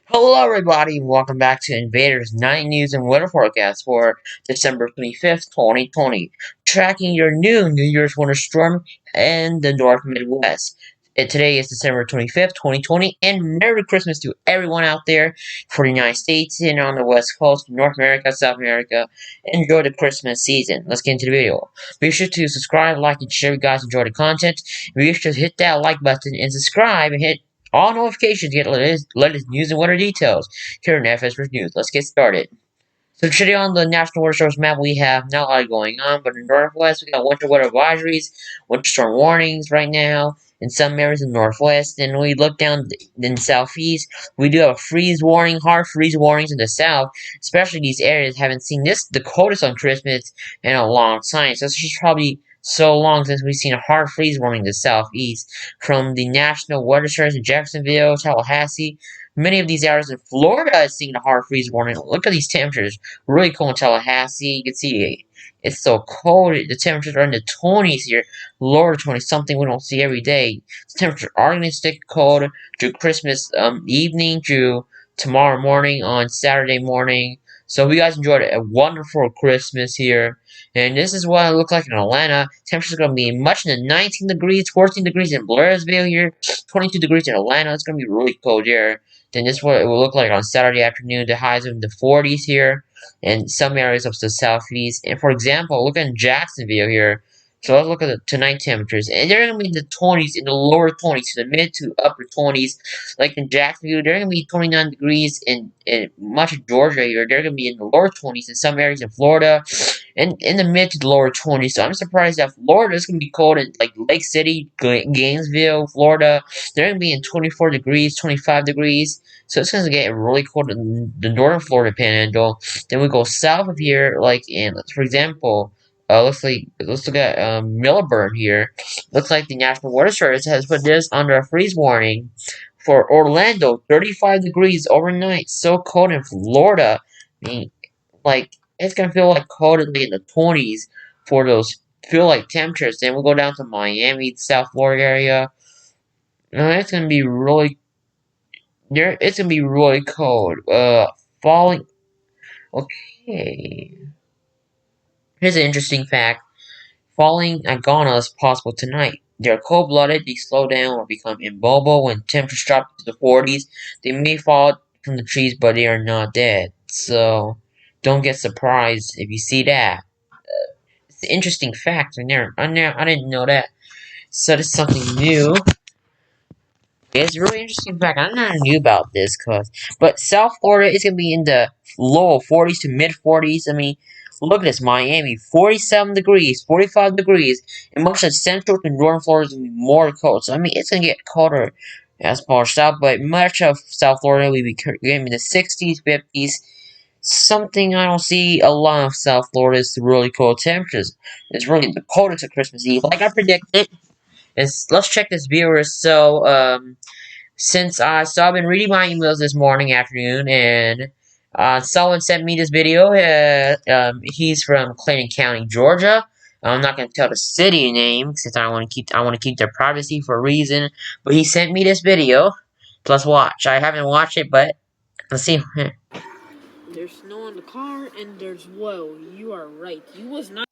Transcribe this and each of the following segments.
Hello, everybody, and welcome back to Invader's night news and weather forecast for December 25th, 2020. Tracking your new New Year's winter storm in the North Midwest. Today is December 25th, 2020, and Merry Christmas to everyone out there for the United States and on the West Coast, North America, South America. Enjoy the Christmas season. Let's get into the video. Be sure to subscribe, like, and share if you guys enjoy the content. Be sure to hit that like button and subscribe and hit all notifications to get latest news and weather details here in FS News. Let's get started. So today on the National Weather Service map, we have not a lot going on, but in the Northwest, we got winter weather advisories, winter storm warnings right now in some areas in the Northwest. And we look down in the Southeast, we do have a freeze warning, hard freeze warnings in the South, especially these areas haven't seen this the coldest on Christmas in a long time. So this is probably so long since we've seen a hard freeze warning in the Southeast. From the National Weather Service in Jacksonville, Tallahassee, many of these areas in Florida is seeing a hard freeze warning. Look at these temperatures. Really cold in Tallahassee. You can see it's so cold. The temperatures are in the 20s here. Lower 20s, something we don't see every day. The temperatures are going to stick cold through Christmas evening, through tomorrow morning, on Saturday morning. So we guys enjoyed a wonderful Christmas here. And this is what it looks like in Atlanta. Temperature's going to be much in the 19 degrees, 14 degrees in Blairsville here, 22 degrees in Atlanta. It's going to be really cold here. Then this is what it will look like on Saturday afternoon. The highs are in the 40s here in some areas of the southeast. And for example, look at Jacksonville here. So let's look at the tonight temperatures. And they're going to be in the 20s, in the lower 20s, to the mid to upper 20s. Like in Jacksonville, they're going to be 29 degrees in much of Georgia here. They're going to be in the lower 20s in some areas in Florida. And in the mid to the lower 20s. So I'm surprised that Florida is going to be cold in like Lake City, Gainesville, Florida. They're going to be in 24 degrees, 25 degrees. So it's going to get really cold in the northern Florida panhandle. Then we go south of here, like in, for example, let's look at Millburn here. Looks like the National Weather Service has put this under a freeze warning for Orlando, 35 degrees overnight. So cold in Florida. I mean, like it's gonna feel like cold in the 20s for those feel like temperatures. Then we'll go down to Miami, South Florida area. It's gonna be really there. It's gonna be really cold. Falling. Okay. Here's an interesting fact. Falling iguana is possible tonight. They're cold-blooded, they slow down or become immobile when temperatures drop to the 40s. They may fall from the trees, but they are not dead. So, don't get surprised if you see that. It's an interesting fact. I didn't know that. So, this is something new. It's a really interesting fact. I never knew about this, but South Florida is gonna be in the low 40s to mid 40s. I mean, look at this: Miami, 47 degrees, 45 degrees, and much of central to northern Florida is gonna be more cold. So I mean, it's gonna get colder as far south, but much of South Florida will be in the 60s, 50s. Something I don't see a lot of South Florida is the really cold temperatures. It's really the coldest of Christmas Eve, like I predicted. Let's check this viewer. So I've been reading my emails this morning, afternoon, and someone sent me this video. He's from Clayton County, Georgia. I'm not gonna tell the city name since I want to keep their privacy for a reason. But he sent me this video. Let's watch. I haven't watched it, but let's see. There's snow on the car, and there's whoa. You are right. You was not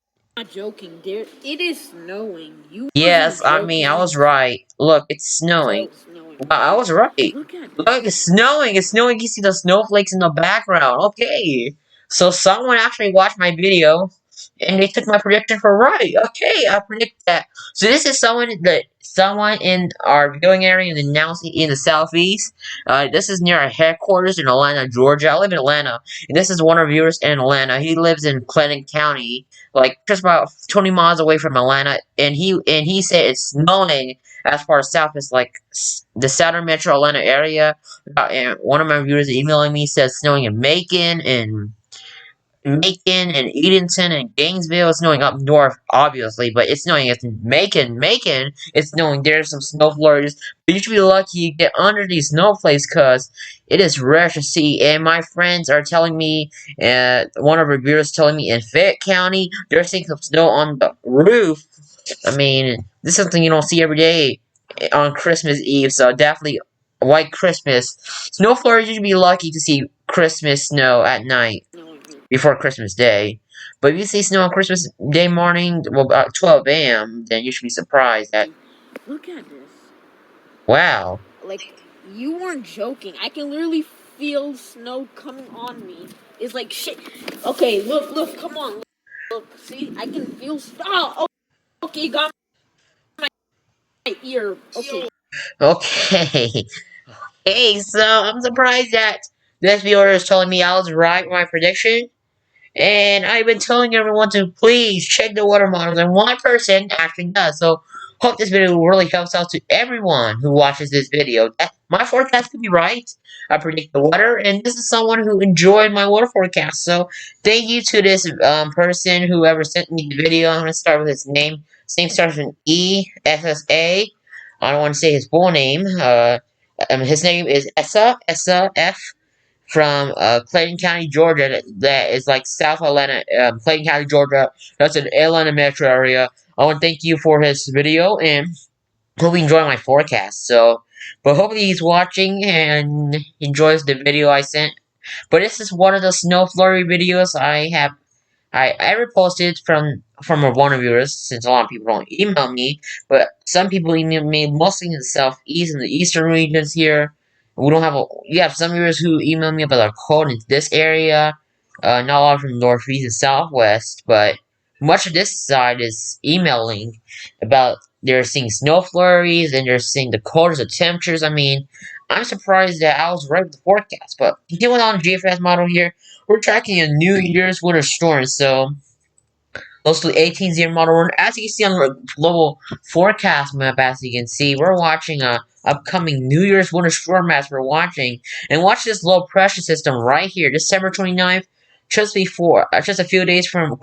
joking, there. It is snowing. You wasn't Yes, I mean I joking. was right. Look, it's snowing. So snowing. Wow, I was right. Look at this. Look, it's snowing. It's snowing. You see the snowflakes in the background. Okay. So someone actually watched my video and they took my prediction for right. Okay, I predict that. So this is someone in our viewing area in the southeast. This is near our headquarters in Atlanta, Georgia. I live in Atlanta, and this is one of our viewers in Atlanta. He lives in Clinton County, like just about 20 miles away from Atlanta, and he said it's snowing as far as south as like the southern metro Atlanta area. And one of my viewers emailing me says snowing in Macon and Edenton and Gainesville. It's snowing up north, obviously, but it's snowing in Macon. Macon, it's snowing. There's some snow flurries, but you should be lucky you get under these snowflakes because it is rare to see. And my friends are telling me, one of our viewers telling me in Fayette County, they're seeing some snow on the roof. I mean, this is something you don't see every day on Christmas Eve, so definitely white Christmas. Snow flurries, you should be lucky to see Christmas snow at night before Christmas Day. But if you see snow on Christmas Day morning, well, about 12 a.m., then you should be surprised that, Look at this. wow. Like, you weren't joking. I can literally feel snow coming on me. It's like shit. Okay, look, come on. Look, see? I can feel oh, okay, got my ear. Okay. Okay. Hey, so I'm surprised that this viewer is telling me I was right with my prediction. And I've been telling everyone to please check the weather models, and one person actually does. So, hope this video really helps out to everyone who watches this video. My forecast could be right. I predict the weather, and this is someone who enjoyed my weather forecast. So, thank you to this person, whoever sent me the video. I'm gonna start with his name. His name starts with ESSA. I don't want to say his full name. His name is Essa F from Clayton County, Georgia. That is like South Atlanta, Clayton County, Georgia. That's an Atlanta metro area. I want to thank you for his video and hope you enjoy my forecast. So, but hopefully he's watching and enjoys the video I sent. But this is one of the snow flurry videos I reposted from one of yours, since a lot of people don't email me, but some people email me, mostly in the southeast and the eastern regions here. We don't have you have some viewers who email me about the cold in this area, not a lot from northeast and southwest, but much of this side is emailing about they're seeing snow flurries and they're seeing the coldest of temperatures. I mean, I'm surprised that I was right with the forecast, but continuing on the GFS model here, we're tracking a New Year's winter storm, so mostly 18-0 model run. As you can see on the global forecast map, as you can see, we're watching a upcoming New Year's winter storm as we're watching. And watch this low pressure system right here, December 29th, just a few days from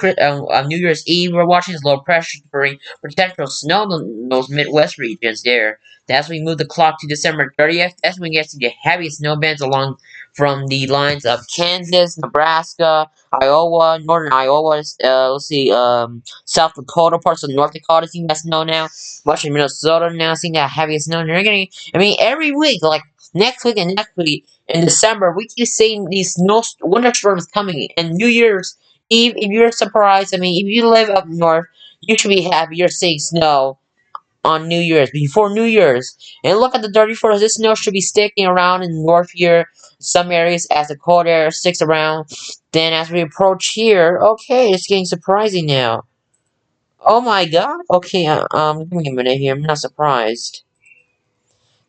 New Year's Eve. We're watching this low pressure bring potential snow in those Midwest regions there. As we move the clock to December 30th, that's when we get to the heavy snow bands along from the lines of Kansas, Nebraska, Iowa, northern Iowa, let's see, South Dakota, parts of North Dakota seeing that snow now. Much of Minnesota now seeing that heavy snow. And they're getting, I mean, every week, like next week and next week in December, we keep seeing these winter storms coming. And New Year's Eve, if you're surprised, I mean, if you live up north, you should be happy you're seeing snow on New Year's, before New Year's. And look at the 34th. This snow should be sticking around in the north here, some areas as the cold air sticks around. Then as we approach here, okay, it's getting surprising now. Oh my god. Okay, give me a minute here. I'm not surprised.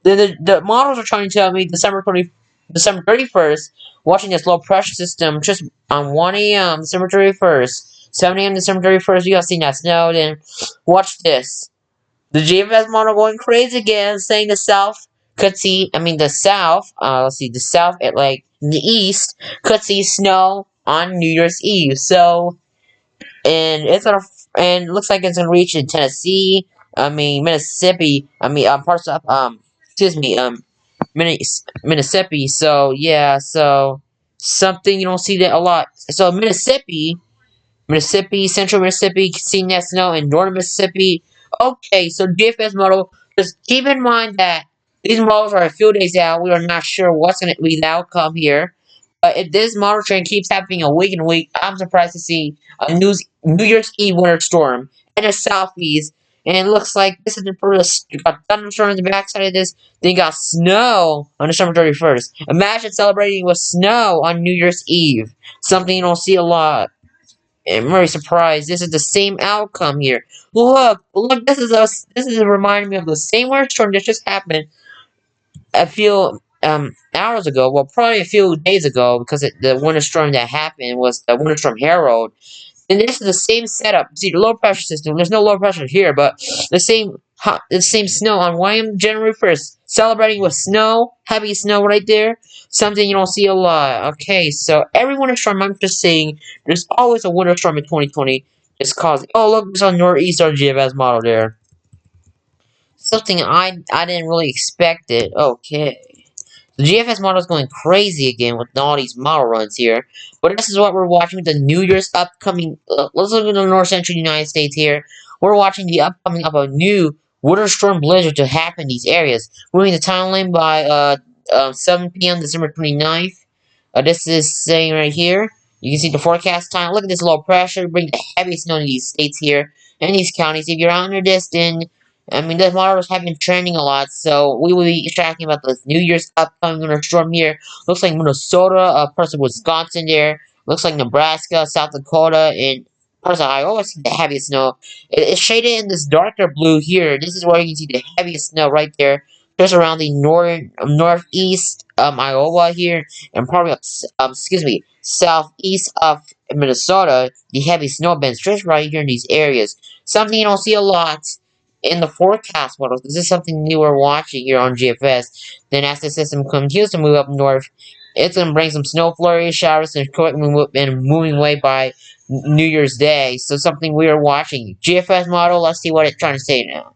The models are trying to tell me December 31st, watching this low pressure system just on 1 a.m. December 31st, 7 a.m. December 31st. You guys seen that snow? Then watch this. The GFS model going crazy again, saying the South could see, I mean the South, let's see, the South, like, the East, could see snow on New Year's Eve. So, and it's gonna, and it looks like it's gonna reach in Tennessee, I mean, Mississippi, I mean, parts of, excuse me, Mississippi, so, yeah, so, something you don't see that a lot. So, Mississippi, Central Mississippi, seeing that snow in Northern Mississippi. Okay, so GFS model, just keep in mind that these models are a few days out. We are not sure what's going to be the outcome here. But if this model train keeps happening a week and week, I'm surprised to see a New Year's Eve winter storm in the southeast. And it looks like this is the first. You got thunderstorm on the backside of this. Then you got snow on December 31st. Imagine celebrating with snow on New Year's Eve. Something you don't see a lot. I'm very surprised. This is the same outcome here. Look! This is reminding me of the same winter storm that just happened a few hours ago. Well, probably a few days ago, because the winter storm that happened was the winter storm Harold. And this is the same setup. See, the low pressure system. There's no low pressure here, but the same snow on January 1st. Celebrating with snow, heavy snow right there. Something you don't see a lot. Okay, so every winter storm, I'm just saying, there's always a winter storm in 2020. It's causing. Oh, look, there's a northeastern GFS model there. Something I didn't really expect it. Okay. The GFS model is going crazy again with all these model runs here. But this is what we're watching with the New Year's upcoming. Let's look at the north central United States here. We're watching the upcoming of a new winter storm blizzard to happen in these areas. Moving the timeline by 7 p.m. December 29th. This is saying right here. You can see the forecast time. Look at this low pressure. Bring the heaviest snow in these states here and these counties. If you're under this, then I mean the models have been trending a lot. So we will be talking about this New Year's upcoming winter storm here. Looks like Minnesota, parts of Wisconsin there. Looks like Nebraska, South Dakota, and parts of Iowa see the heaviest snow. It's shaded in this darker blue here. This is where you can see the heaviest snow right there. Just around the northeast Iowa here, and probably excuse me, southeast of Minnesota, the heavy snow bands just right here in these areas. Something you don't see a lot in the forecast models. This is something new we're watching here on GFS. Then as the system continues to move up north, it's gonna bring some snow flurries, showers, and moving away by New Year's Day. So something we are watching. GFS model. Let's see what it's trying to say now.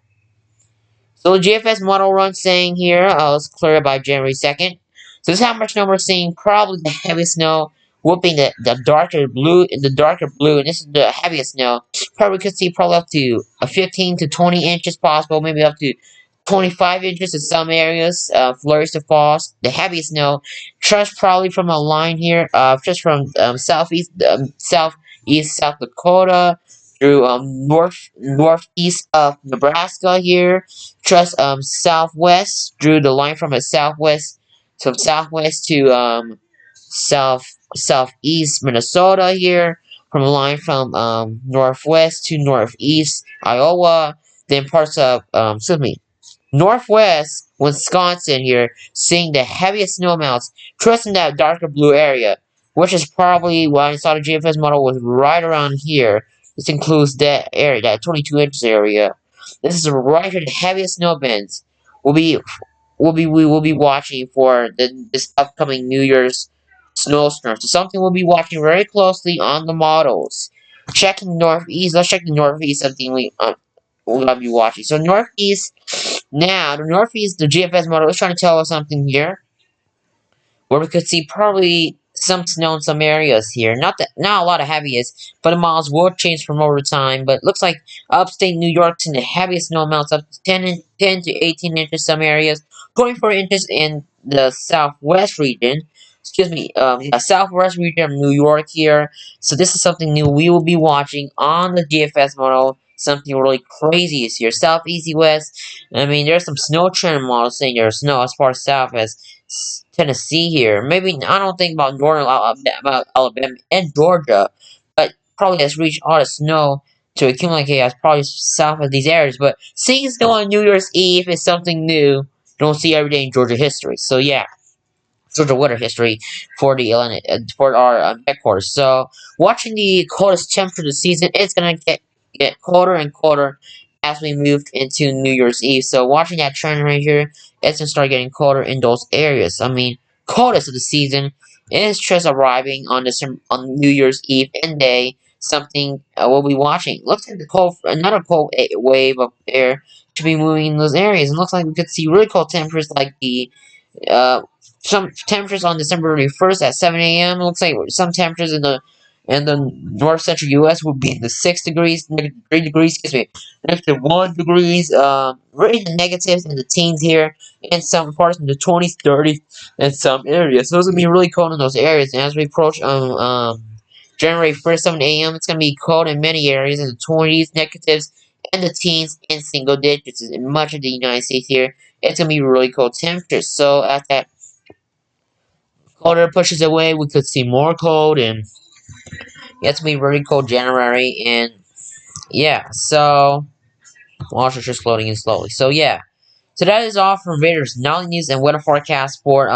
So the GFS model run saying here, let's clear it by January 2nd. So this is how much snow we're seeing. Probably the heaviest snow, whooping the darker blue, and this is the heaviest snow. Probably could see probably up to 15 to 20 inches possible, maybe up to 25 inches in some areas. Flurries to fall. The heaviest snow, just probably from a line here, just from southeast South Dakota through northeast of Nebraska here, just southwest, drew the line from a southwest to southeast Minnesota here, from a line from northwest to northeast Iowa, then parts of excuse me, northwest Wisconsin here, seeing the heaviest snow amounts, just in that darker blue area, which is probably when I saw the GFS model was right around here. This includes that area, that 22 inches area. This is right here, the heaviest snow bands. We'll be, we will be watching for this upcoming New Year's snowstorm. So something we'll be watching very closely on the models. Checking northeast. Let's check the northeast. Something we're gonna be watching. So northeast. Now the northeast, the GFS model is trying to tell us something here, where we could see probably some snow in some areas here. Not a lot of heaviest, but the models will change from over time. But it looks like upstate New York's in the heaviest snow amounts up to 10 to 18 inches some areas, 24 inches in the southwest region. Excuse me, yeah, southwest region of New York here. So this is something new we will be watching on the GFS model. Something really crazy is here. Southeast West. I mean, there's some snow trend models saying there's snow as far south as Tennessee here. Maybe I don't think about northern Alabama and Georgia, but probably has reached all the snow to accumulate chaos probably south of these areas. But seeing snow on New Year's Eve is something new. You don't see every day in Georgia history. So yeah. Georgia weather history for the for our headquarters. So watching the coldest temperature of the season, it's gonna get colder and colder as we move into New Year's Eve. So watching that trend right here, it's gonna start getting colder in those areas. I mean, coldest of the season is just arriving on on New Year's Eve and day. Something we'll be watching. Looks like another cold wave of air should be moving in those areas, and looks like we could see really cold temperatures like the uh, some temperatures on December 31st at 7 a.m. It looks like some temperatures in the north central U.S. will be in the 6 degrees, -3 degrees, excuse me, -1 degrees, right in the negatives in the teens here, in some parts in the 20s, 30s, in some areas. So it's gonna be really cold in those areas. And as we approach January 1st, 7 a.m., it's gonna be cold in many areas in the 20s, negatives, and the teens in single digits in much of the United States here. It's gonna be really cold temperatures. So as that colder pushes away, we could see more cold, and it's gonna be really cold January, and yeah. So watch it's just loading in slowly. So yeah. So that is all from Invader's nightly news and weather forecast for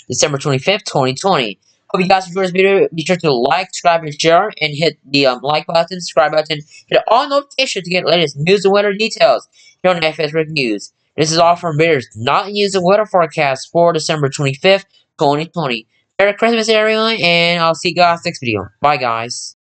December 25th, 2020. Hope you guys enjoyed this video. Be sure to like, subscribe, and share, and hit the like button, subscribe button, hit all notifications to get the latest news and weather details here on FS Rick News. This is all from Invader's nightly news and weather forecast for December 25th, 2020. Merry Christmas, everyone, and I'll see you guys next video. Bye, guys.